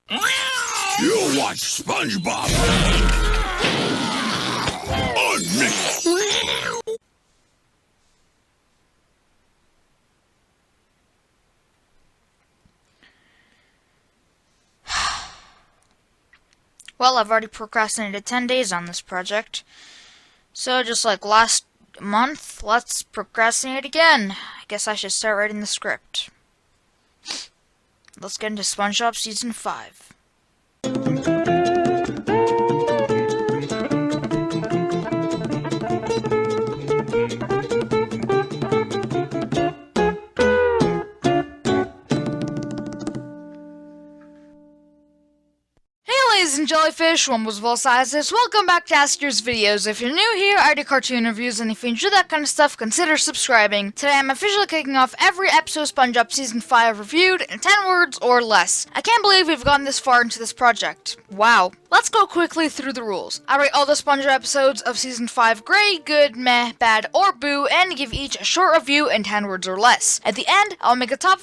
You watch SpongeBob on me. Well, I've already procrastinated 10 days on this project. So just like last month, let's procrastinate again. I guess I should start writing the script. Let's get into SpongeBob Season 5. Ladies and jellyfish, wumbles of all sizes, welcome back to Askers Videos. If you're new here, I do cartoon reviews, and if you enjoy that kind of stuff, consider subscribing. Today I'm officially kicking off every episode of SpongeBob Season 5 reviewed in 10 words or less. I can't believe we've gotten this far into this project. Wow. Let's go quickly through the rules. I rate all the SpongeBob episodes of Season 5 great, good, meh, bad, or boo, and give each a short review in 10 words or less. At the end, I'll make a top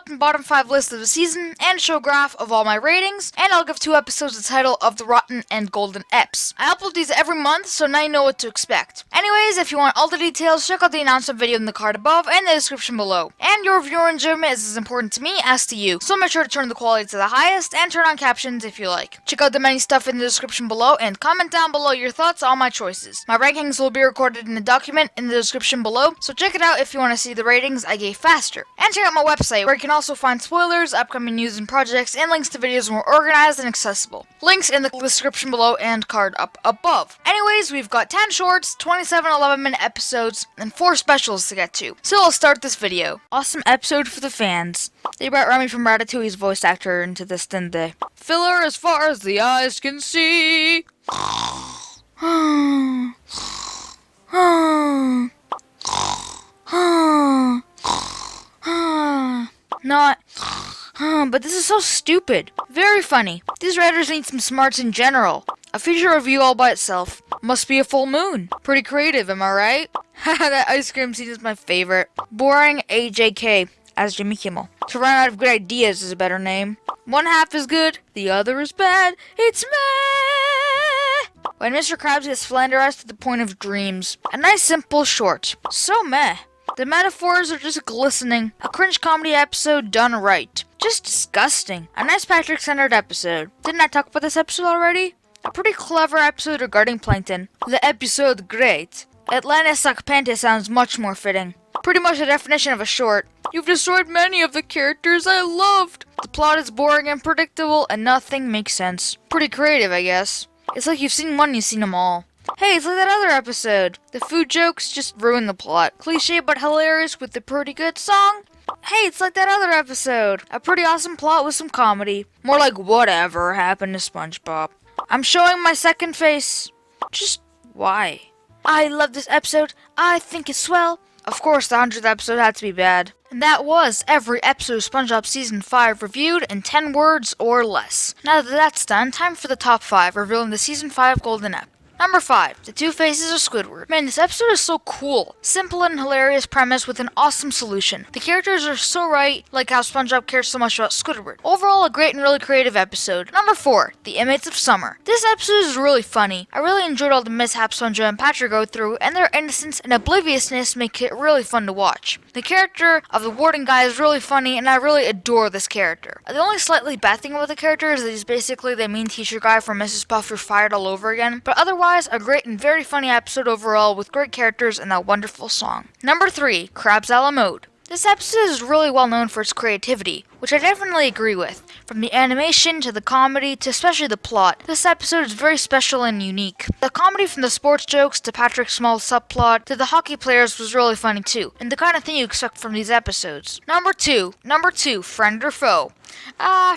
and bottom 5 list of the season and show a graph of all my ratings, and I'll give 2 episodes the title of the Rotten and Golden Eps. I upload these every month, so now you know what to expect. Anyways, if you want all the details, check out the announcement video in the card above and the description below. And your viewer enjoyment is as important to me as to you, so make sure to turn the quality to the highest and turn on captions if you like. Check out the many stuff in the description below and comment down below your thoughts on my choices. My rankings will be recorded in a document in the description below, so check it out if you want to see the ratings I gave faster. And check out my website, where you can also find spoilers, upcoming news and projects, and links to videos more organized and accessible. Links in the description below and card up above. Anyways, we've got 10 shorts, 27 11-minute episodes, and 4 specials to get to. So I'll start this video. Awesome episode for the fans. They brought Remy from Ratatouille's voice actor into this, didn't they? Filler as far as the eyes can see. But this is so stupid. Very funny. These writers need some smarts in general. A feature review all by itself. Must be a full moon. Pretty creative, am I right? Haha, that ice cream scene is my favorite. Boring A.J.K. as Jimmy Kimmel. To run out of good ideas is a better name. One half is good, the other is bad. It's meh! When Mr. Krabs gets slanderized to the point of dreams. A nice simple short. So meh. The metaphors are just glistening. A cringe comedy episode done right. Just disgusting. A nice Patrick-centered episode. Didn't I talk about this episode already? A pretty clever episode regarding plankton. The episode great. Atlantis Sakpante sounds much more fitting. Pretty much the definition of a short. You've destroyed many of the characters I loved. The plot is boring and predictable and nothing makes sense. Pretty creative, I guess. It's like you've seen one, you've seen them all. Hey, it's like that other episode. The food jokes just ruin the plot. Cliche but hilarious with a pretty good song. Hey, it's like that other episode. A pretty awesome plot with some comedy. More like whatever happened to SpongeBob. I'm showing my second face. Just why? I love this episode. I think it's swell. Of course, the 100th episode had to be bad. And that was every episode of SpongeBob Season 5 reviewed in 10 words or less. Now that that's done, time for the top 5, revealing the Season 5 Golden Ep. Number 5, The Two Faces of Squidward. Man, this episode is so cool. Simple and hilarious premise with an awesome solution. The characters are so right, like how SpongeBob cares so much about Squidward. Overall, a great and really creative episode. Number 4, The Inmates of Summer. This episode is really funny. I really enjoyed all the mishaps SpongeBob and Patrick go through, and their innocence and obliviousness make it really fun to watch. The character of the warden guy is really funny, and I really adore this character. The only slightly bad thing about the character is that he's basically the mean teacher guy from Mrs. Puff who's fired all over again, but otherwise, a great and very funny episode overall with great characters and that wonderful song. Number 3, Krabs a la mode. This episode is really well known for its creativity, which I definitely agree with. From the animation to the comedy to especially the plot, this episode is very special and unique. The comedy from the sports jokes to Patrick Small's subplot to the hockey players was really funny too, and the kind of thing you expect from these episodes. Number 2, Friend or Foe.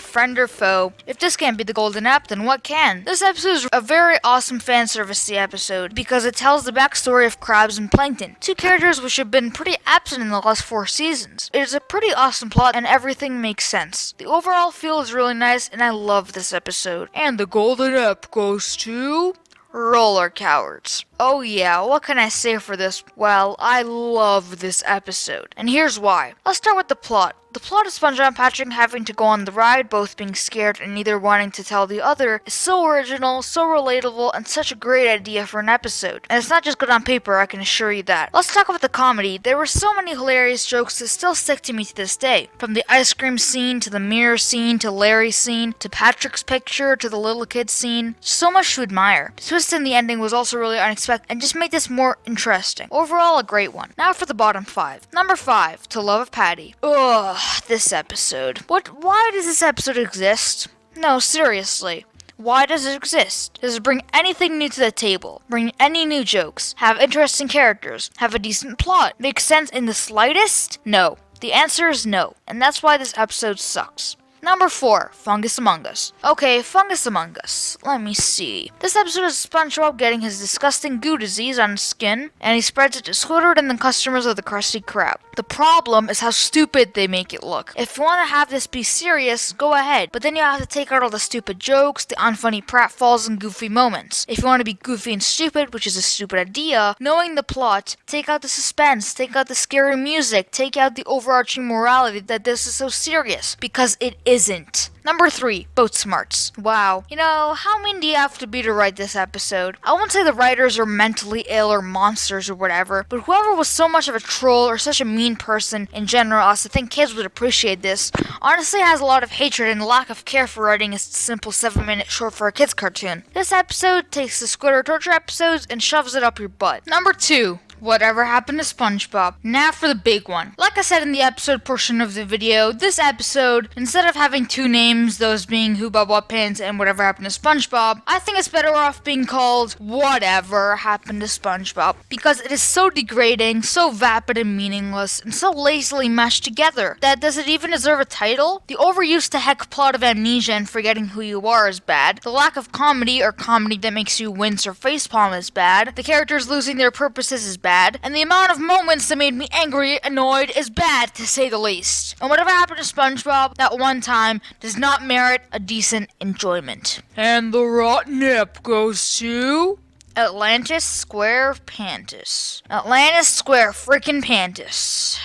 Friend or foe. If this can't be the Golden Ep, then what can? This episode is a very awesome fan service-y episode because it tells the backstory of Krabs and Plankton, 2 characters which have been pretty absent in the last 4 seasons. It is a pretty awesome plot and everything makes sense. The overall feel is really nice and I love this episode. And the Golden Ep goes to Roller Cowards. Oh yeah, what can I say for this? Well, I love this episode, and here's why. Let's start with the plot. The plot of SpongeBob and Patrick having to go on the ride, both being scared and neither wanting to tell the other, is so original, so relatable, and such a great idea for an episode. And it's not just good on paper, I can assure you that. Let's talk about the comedy. There were so many hilarious jokes that still stick to me to this day. From the ice cream scene, to the mirror scene, to Larry's scene, to Patrick's picture, to the little kid scene. So much to admire. The twist in the ending was also really unexpected and just made this more interesting. Overall, a great one. Now for the bottom 5. Number 5, To Love of Patty. Ugh. This episode. Why does this episode exist? No, seriously. Why does it exist? Does it bring anything new to the table? Bring any new jokes? Have interesting characters? Have a decent plot? Make sense in the slightest? No. The answer is no. And that's why this episode sucks. Number 4, Fungus Among Us. Okay, Fungus Among Us. Let me see. This episode is SpongeBob getting his disgusting goo disease on his skin, and he spreads it to Squidward and the customers of the Krusty Krab. The problem is how stupid they make it look. If you want to have this be serious, go ahead, but then you have to take out all the stupid jokes, the unfunny pratfalls, and goofy moments. If you want to be goofy and stupid, which is a stupid idea, knowing the plot, take out the suspense, take out the scary music, take out the overarching morality that this is so serious, because it isn't. Number 3, Boat Smarts. Wow. You know, how mean do you have to be to write this episode? I won't say the writers are mentally ill or monsters or whatever, but whoever was so much of a troll or such a mean person in general as to think kids would appreciate this, honestly has a lot of hatred and lack of care for writing a simple 7-minute short for a kid's cartoon. This episode takes the Squidward torture episodes and shoves it up your butt. Number 2, Whatever Happened to SpongeBob. Now for the big one. Like I said in the episode portion of the video, this episode, instead of having 2 names, those being Who Bob What Pants and Whatever Happened to SpongeBob, I think it's better off being called Whatever Happened to SpongeBob, because it is so degrading, so vapid and meaningless, and so lazily mashed together that does it even deserve a title? The overused to heck plot of amnesia and forgetting who you are is bad. The lack of comedy or comedy that makes you wince or facepalm is bad. The characters losing their purposes is bad. And the amount of moments that made me angry, annoyed, is bad, to say the least. And whatever happened to SpongeBob that one time does not merit a decent enjoyment. And the rotten ep goes to Atlantis Square Pantis. Atlantis Square frickin' Pantis.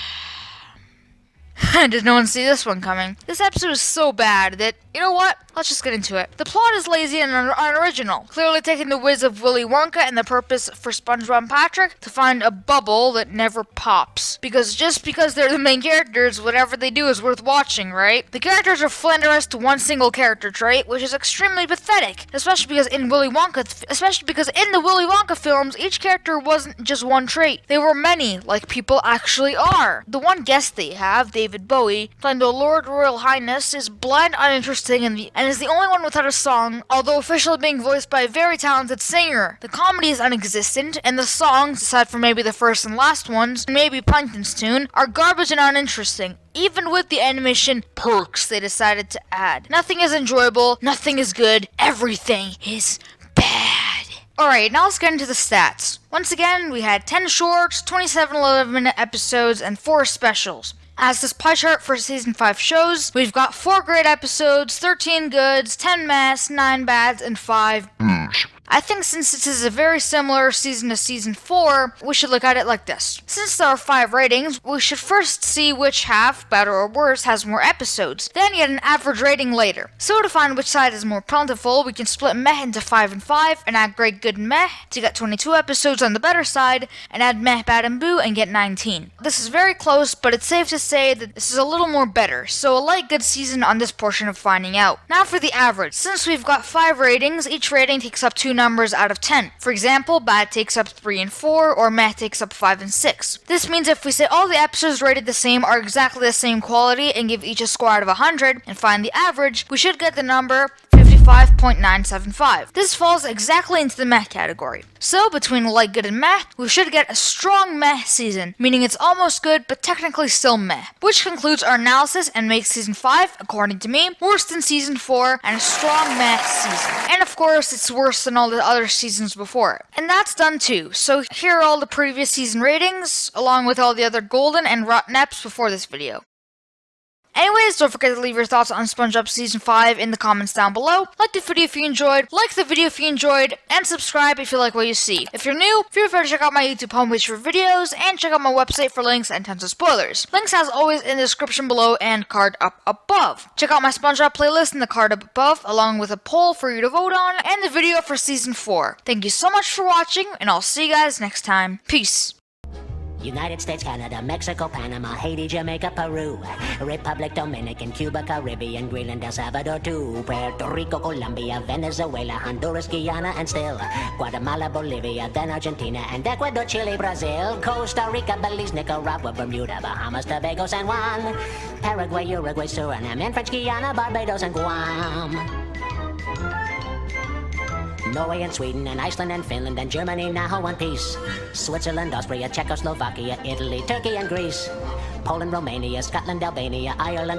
Did no one see this one coming? This episode is so bad that, you know what? Let's just get into it. The plot is lazy and unoriginal, clearly taking the whiz of Willy Wonka and the purpose for SpongeBob and Patrick to find a bubble that never pops. Because just because they're the main characters, whatever they do is worth watching, right? The characters are flanderous to one single character trait, which is extremely pathetic, especially because in the Willy Wonka films, each character wasn't just one trait. They were many, like people actually are. The one guest they have, David Bowie, playing the Lord Royal Highness, is bland, uninteresting, and is the only one without a song, although officially being voiced by a very talented singer. The comedy is non-existent, and the songs, aside from maybe the first and last ones, and maybe Plankton's tune, are garbage and uninteresting, even with the animation perks they decided to add. Nothing is enjoyable, nothing is good, everything is bad. Alright, now let's get into the stats. Once again, we had 10 shorts, 27 11-minute episodes, and 4 specials. As this pie chart for Season 5 shows, we've got 4 great episodes, 13 goods, 10 mess, 9 bads, and 5 I think since this is a very similar season to Season 4, we should look at it like this. Since there are 5 ratings, we should first see which half, better or worse, has more episodes, then get an average rating later. So to find which side is more plentiful, we can split meh into 5 and 5, and add great, good, and meh to get 22 episodes on the better side, and add meh, bad, and boo and get 19. This is very close, but it's safe to say that this is a little more better, so a light good season on this portion of finding out. Now for the average. Since we've got 5 ratings, each rating takes up 2 numbers out of 10. For example, bad takes up 3 and 4, or meh takes up 5 and 6. This means if we say all the episodes rated the same are exactly the same quality and give each a score out of 100 and find the average, we should get the number 55.975. This falls exactly into the meh category. So between light, good, and meh, we should get a strong meh season, meaning it's almost good but technically still meh. Which concludes our analysis and makes Season 5, according to me, worse than Season 4 and a strong meh season. And of course, it's worse than all the other seasons before it. And that's done too. So here are all the previous season ratings, along with all the other golden and rotten eps before this video. Anyways, don't forget to leave your thoughts on SpongeBob Season 5 in the comments down below. Like the video if you enjoyed, and subscribe if you like what you see. If you're new, feel free to check out my YouTube homepage for videos, and check out my website for links and tons of spoilers. Links as always in the description below and card up above. Check out my SpongeBob playlist in the card up above, along with a poll for you to vote on, and the video for Season 4. Thank you so much for watching, and I'll see you guys next time. Peace. United States, Canada, Mexico, Panama, Haiti, Jamaica, Peru, Republic, Dominican, Cuba, Caribbean, Greenland, El Salvador, too, Puerto Rico, Colombia, Venezuela, Honduras, Guyana, and still Guatemala, Bolivia, then Argentina, and Ecuador, Chile, Brazil, Costa Rica, Belize, Nicaragua, Bermuda, Bahamas, Tobago, San Juan, Paraguay, Uruguay, Suriname, and French Guiana, Barbados, and Guam. Norway and Sweden and Iceland and Finland and Germany now one piece. Switzerland, Austria, Czechoslovakia, Italy, Turkey and Greece. Poland, Romania, Scotland, Albania, Ireland.